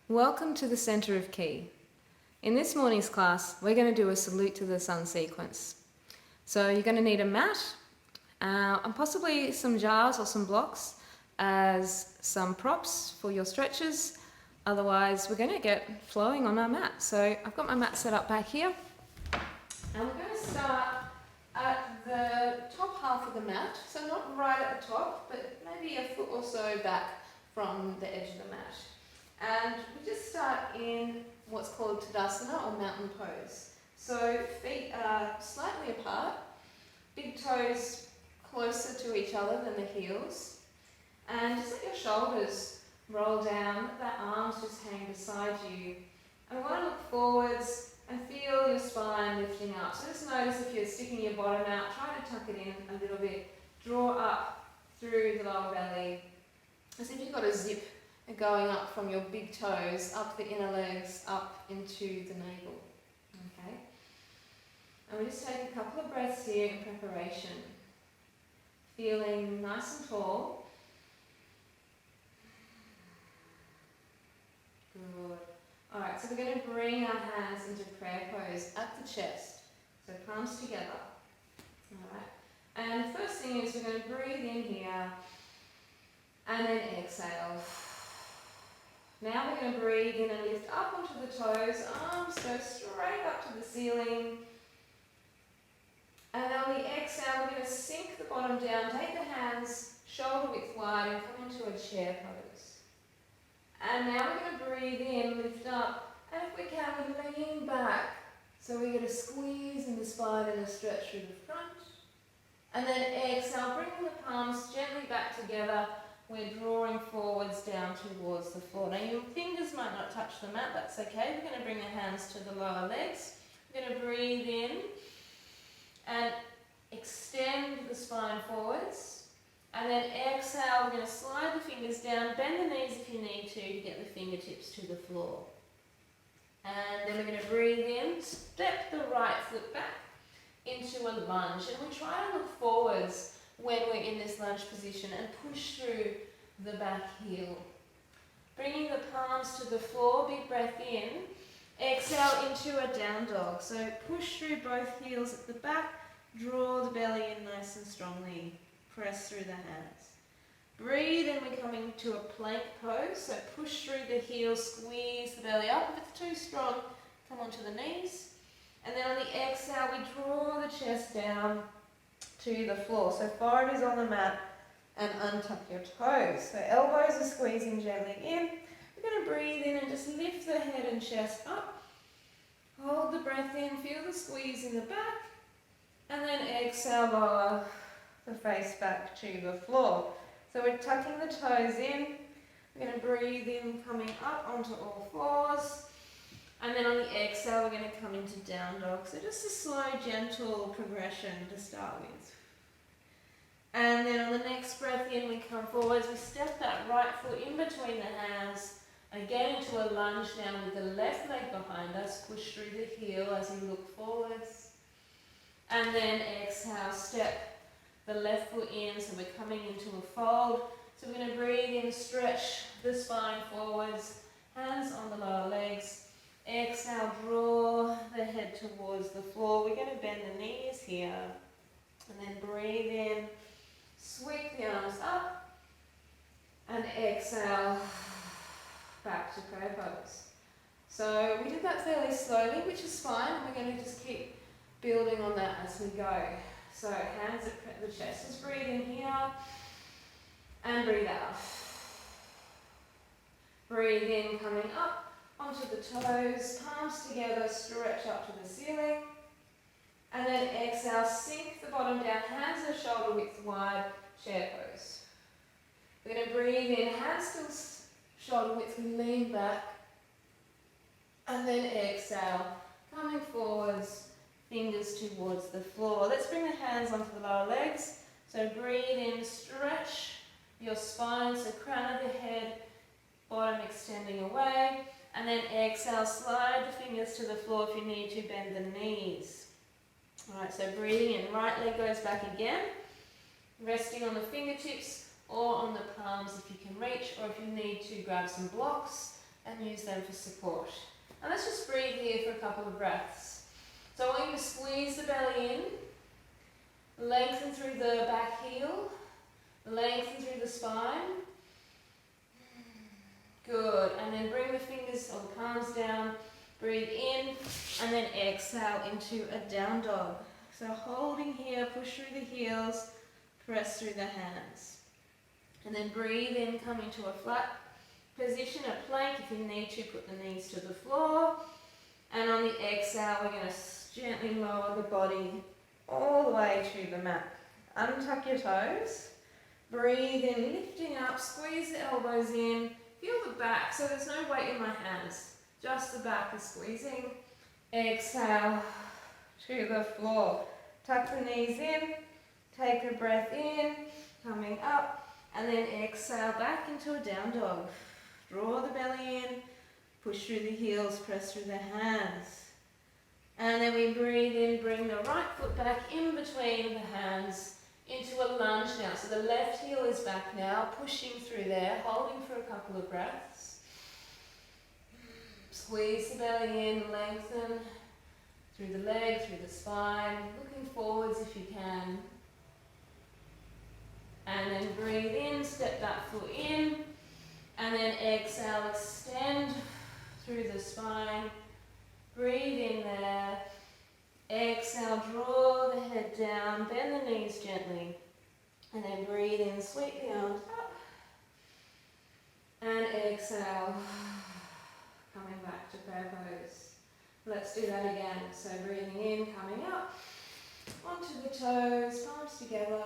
Welcome to the Centre of Ki. In this morning's class, we're going to do a salute to the sun sequence. So you're going to need a mat and possibly some jars or some blocks as some props for your stretches. Otherwise, we're going to get flowing on our mat. So I've got my mat set up back here. And we're going to start at the top half of the mat. So not right at the top, but maybe a foot or so back from the edge of the mat. And we just start in what's called Tadasana or mountain pose. So feet are slightly apart, big toes closer to each other than the heels. And just let your shoulders roll down, let the arms just hang beside you. And we want to look forwards and feel your spine lifting up. So just notice if you're sticking your bottom out, try to tuck it in a little bit. Draw up through the lower belly, as if you've got a zip going up from your big toes, up the inner legs, up into the navel. Okay? And we just take a couple of breaths here in preparation. Feeling nice and tall. Good. Alright, so we're going to bring our hands into prayer pose at the chest. So palms together. Alright. And the first thing is we're going to breathe in here and then exhale. Now we're going to breathe in and lift up onto the toes, arms go straight up to the ceiling. And then on the exhale, we're going to sink the bottom down, take the hands shoulder width wide and come into a chair pose. And now we're going to breathe in, lift up, and if we can, we lean back. So we're going to squeeze in the spine and a stretch through the front. And then exhale, bringing the palms gently back together. We're drawing forwards down towards the floor. Now your fingers might not touch the mat, that's okay. We're going to bring the hands to the lower legs. We're going to breathe in and extend the spine forwards. And then exhale, we're going to slide the fingers down, bend the knees if you need to get the fingertips to the floor. And then we're going to breathe in, step the right foot back into a lunge. And we try to look forwards when we're in this lunge position and push through the back heel. Bringing the palms to the floor, big breath in. Exhale into a down dog. So push through both heels at the back, draw the belly in nice and strongly, press through the hands. Breathe and we're coming to a plank pose. So push through the heels, squeeze the belly up. If it's too strong, come onto the knees. And then on the exhale, we draw the chest down to the floor. So forehead is on the mat and untuck your toes. So elbows are squeezing gently in. We're going to breathe in and just lift the head and chest up. Hold the breath in, feel the squeeze in the back. And then exhale, lower the face back to the floor. So we're tucking the toes in. We're going to breathe in, coming up onto all fours. And then on the exhale, we're going to come into down dog. So just a slow, gentle progression to start with. And then on the next breath in, we come forwards. We step that right foot in between the hands. Again into a lunge now with the left leg behind us. Push through the heel as you look forwards. And then exhale, step the left foot in. So we're coming into a fold. So we're going to breathe in, stretch the spine forwards. Hands on the lower legs. Exhale, draw the head towards the floor. We're going to bend the knees here. And then breathe in, sweep the arms up. And exhale, back to prayer pose. So we did that fairly slowly, which is fine. We're going to just keep building on that as we go. So hands at the chest. Just breathe in here. And breathe out. Breathe in, coming up. Onto the toes, palms together, stretch up to the ceiling. And then exhale, sink the bottom down, hands are shoulder width wide, chair pose. We're going to breathe in, hands still shoulder width, we lean back. And then exhale, coming forwards, fingers towards the floor. Let's bring the hands onto the lower legs. So breathe in, stretch your spine, so crown of the head, bottom extending away. And then exhale, slide the fingers to the floor if you need to, bend the knees. Alright, so breathing in, right leg goes back again. Resting on the fingertips or on the palms if you can reach, or if you need to grab some blocks and use them for support. And let's just breathe here for a couple of breaths. So I want you to squeeze the belly in, lengthen through the back heel, lengthen through the spine. Good, and then bring the fingers or the palms down, breathe in, and then exhale into a down dog. So holding here, push through the heels, press through the hands. And then breathe in, come into a flat position, a plank. If you need to, put the knees to the floor. And on the exhale, we're going to gently lower the body all the way to the mat. Untuck your toes. Breathe in, lifting up, squeeze the elbows in. Feel the back, so there's no weight in my hands. Just the back is squeezing. Exhale to the floor. Tuck the knees in. Take a breath in, coming up. And then exhale back into a down dog. Draw the belly in. Push through the heels, press through the hands. And then we breathe in, bring the right foot back in between the hands into a lunge now. So the left heel is back now, pushing through there, holding for a couple of breaths. Squeeze the belly in, lengthen through the leg, through the spine, looking forwards if you can. And then breathe in, step that foot in, and then exhale, extend through the spine. Breathe in there. Exhale, draw the head down, bend the knees gently, and then breathe in, sweep the arms up, and exhale, coming back to prayer pose. Let's do that again. So breathing in, coming up, onto the toes, palms together.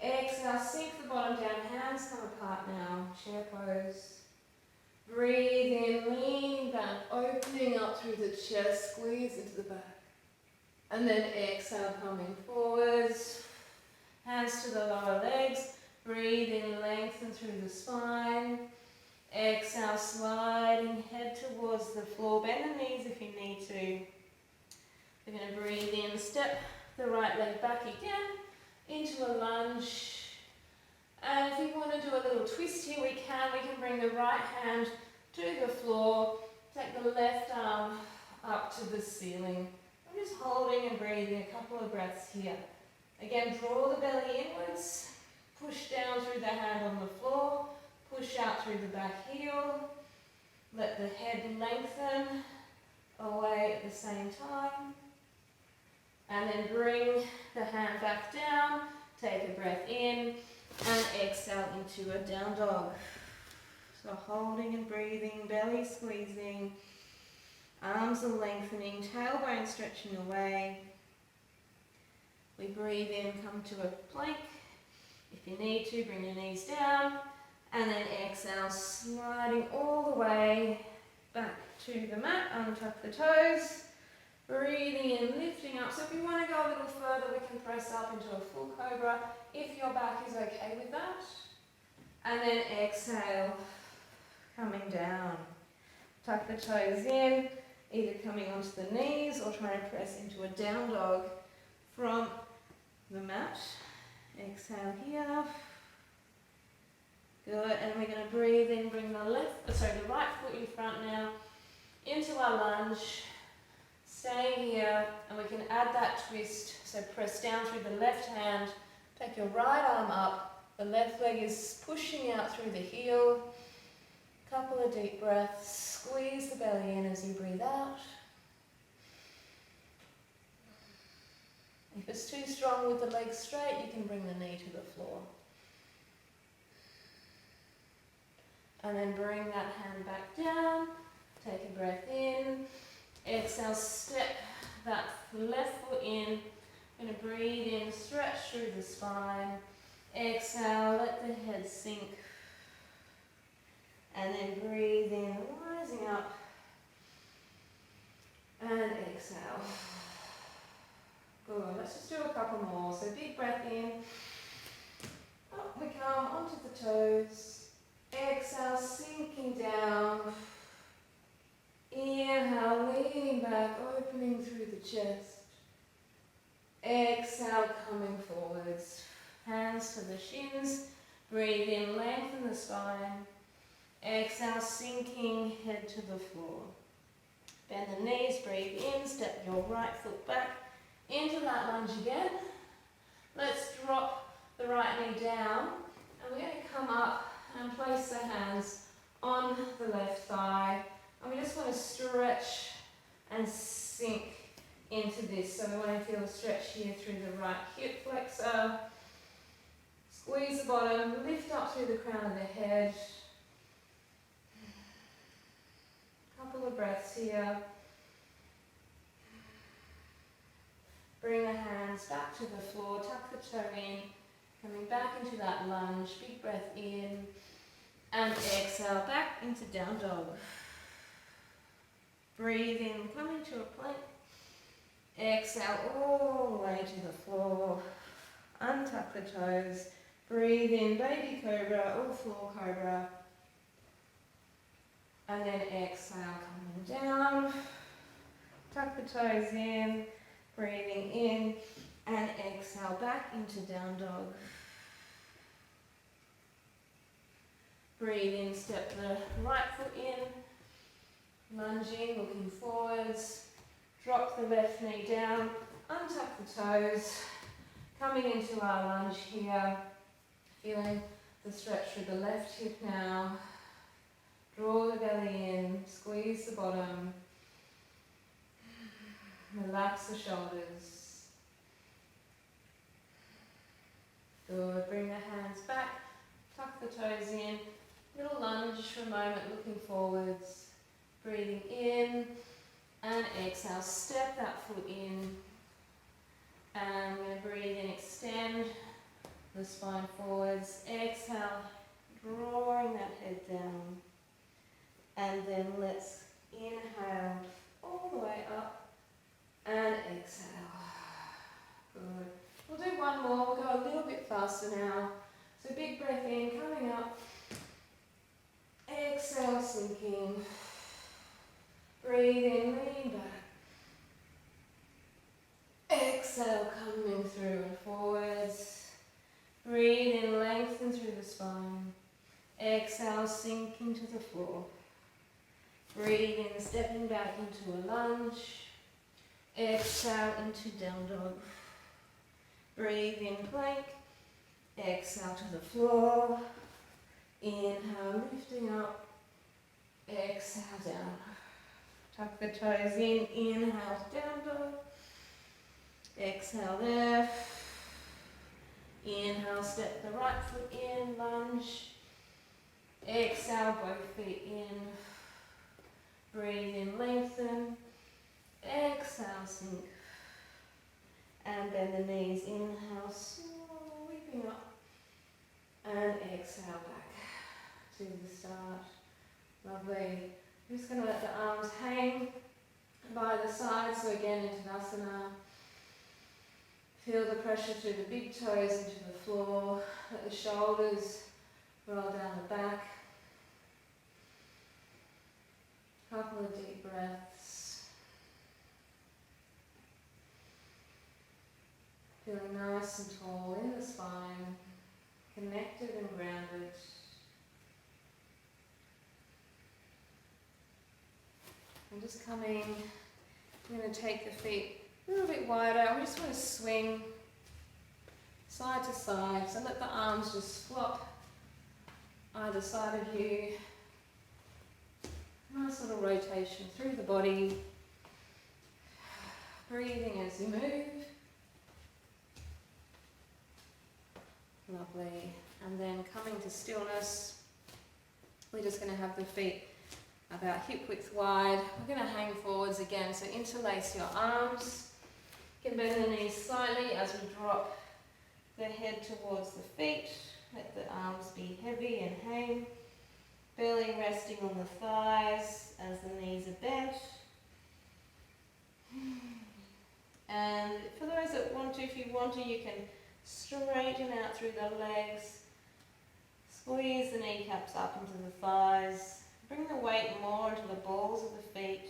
Exhale, sink the bottom down, hands come apart now, chair pose. Breathe in, lean back, opening up through the chest, squeeze into the back. And then exhale, coming forwards, hands to the lower legs. Breathe in, lengthen through the spine. Exhale, sliding head towards the floor. Bend the knees if you need to. We're going to breathe in, step the right leg back again into a lunge. And if you want to do a little twist here, we can bring the right hand to the floor, take the left arm up to the ceiling. I'm just holding and breathing a couple of breaths here. Again, draw the belly inwards, push down through the hand on the floor, push out through the back heel, let the head lengthen away at the same time, and then bring the hand back down, take a breath in, and exhale into a down dog. So holding and breathing, belly squeezing, arms are lengthening, tailbone stretching away. We breathe in, come to a plank. If you need to, bring your knees down, and then exhale, sliding all the way back to the mat, untuck the toes. Breathing in, lifting up. So if you want to go a little further, we can press up into a full cobra if your back is okay with that. And then exhale, coming down. Tuck the toes in, either coming onto the knees or trying to press into a down dog from the mat. Exhale here. Good, and we're going to breathe in, bring the right foot in front now into our lunge. Staying here, and we can add that twist. So press down through the left hand, take your right arm up, the left leg is pushing out through the heel. Couple of deep breaths, squeeze the belly in as you breathe out. If it's too strong with the legs straight, you can bring the knee to the floor. And then bring that hand back down, take a breath in. Exhale, step that left foot in. I'm going to breathe in, stretch through the spine. Exhale, let the head sink. And then breathe in, rising up. And exhale. Good, let's just do a couple more. So big breath in. Up we come, onto the toes. Exhale, sinking down. Inhale, leaning back, opening through the chest. Exhale, coming forwards. Hands to the shins. Breathe in, lengthen the spine. Exhale, sinking head to the floor. Bend the knees, breathe in, step your right foot back into that lunge again. Let's drop the right knee down, and we're going to come up and place the hands on the left thigh. And we just want to stretch and sink into this. So we want to feel a stretch here through the right hip flexor. Squeeze the bottom, lift up through the crown of the head. Couple of breaths here. Bring the hands back to the floor, tuck the toe in, coming back into that lunge. Big breath in and exhale back into down dog. Breathe in, come into a plank. Exhale all the way to the floor. Untuck the toes. Breathe in, baby cobra or floor cobra. And then exhale, coming down. Tuck the toes in. Breathing in and exhale back into down dog. Breathe in, step the right foot in, lunging, looking forwards. Drop the left knee down, untuck the toes. Coming into our lunge here, feeling the stretch through the left hip now. Draw the belly in, squeeze the bottom. Relax the shoulders. Good. Bring the hands back. Tuck the toes in. Little lunge for a moment, looking forwards. Breathing in and exhale. Step that foot in. And we're going to breathe in, extend the spine forwards. Exhale, drawing that head down. And then let's inhale all the way up. And exhale. Good. We'll do one more. We'll go a little bit faster now. So big breath in, coming up. Exhale, sinking. Breathe in, lean back. Exhale, coming through and forwards. Breathe in, lengthen through the spine. Exhale, sinking to the floor. Breathe in, stepping back into a lunge. Exhale into down dog. Breathe in, plank. Exhale to the floor. Inhale, lifting up. Exhale down. Tuck the toes in. Inhale to down dog. Exhale there. Inhale, step the right foot in, lunge. Exhale, both feet in. Breathe in, lengthen. Exhale, sink. And bend the knees. Inhale, sweeping up. And exhale back to the start. Lovely. I'm just going to let the arms hang by the sides. So again, into Tadasana. Feel the pressure through the big toes into the floor. Let the shoulders roll down the back. Couple of deep breaths. Feeling nice and tall in the spine, connected and grounded. I'm just coming, I'm going to take the feet a little bit wider. We just want to swing side to side. So let the arms just flop either side of you. Nice little rotation through the body. Breathing as you move. Lovely. And then coming to stillness. We're just going to have the feet about hip width wide. We're going to hang forwards again. So interlace your arms. You can bend the knees slightly as we drop the head towards the feet. Let the arms be heavy and hang. Belly resting on the thighs as the knees are bent. And for those that want to, if you want to, you can straighten out through the legs. Squeeze the kneecaps up into the thighs. Bring the weight more into the balls of the feet.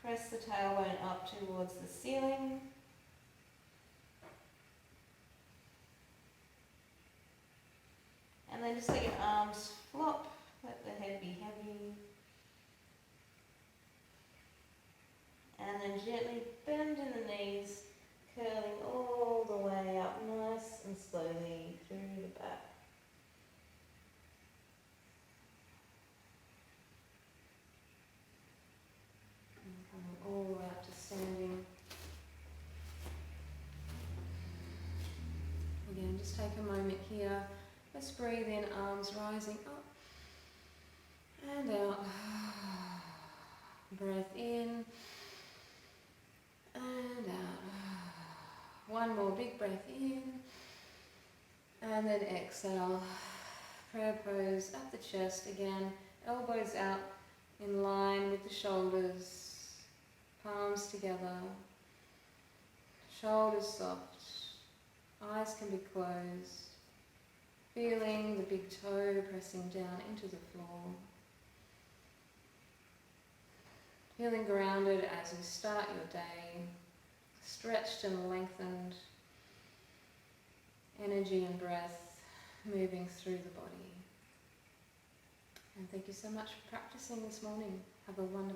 Press the tailbone up towards the ceiling. And then just let your arms flop And then gently bend in the knees, curling all the way up nice and slowly through the back. And coming all the way up to standing. Again, just take a moment here. Let's breathe in, arms rising up and out. Breath in and out. One more big breath in and then exhale. Prayer pose at the chest again. Elbows out in line with the shoulders. Palms together. Shoulders soft. Eyes can be closed. Feeling the big toe pressing down into the floor. Feeling grounded as you start your day. Stretched and lengthened. Energy and breath moving through the body. And thank you so much for practicing this morning. Have a wonderful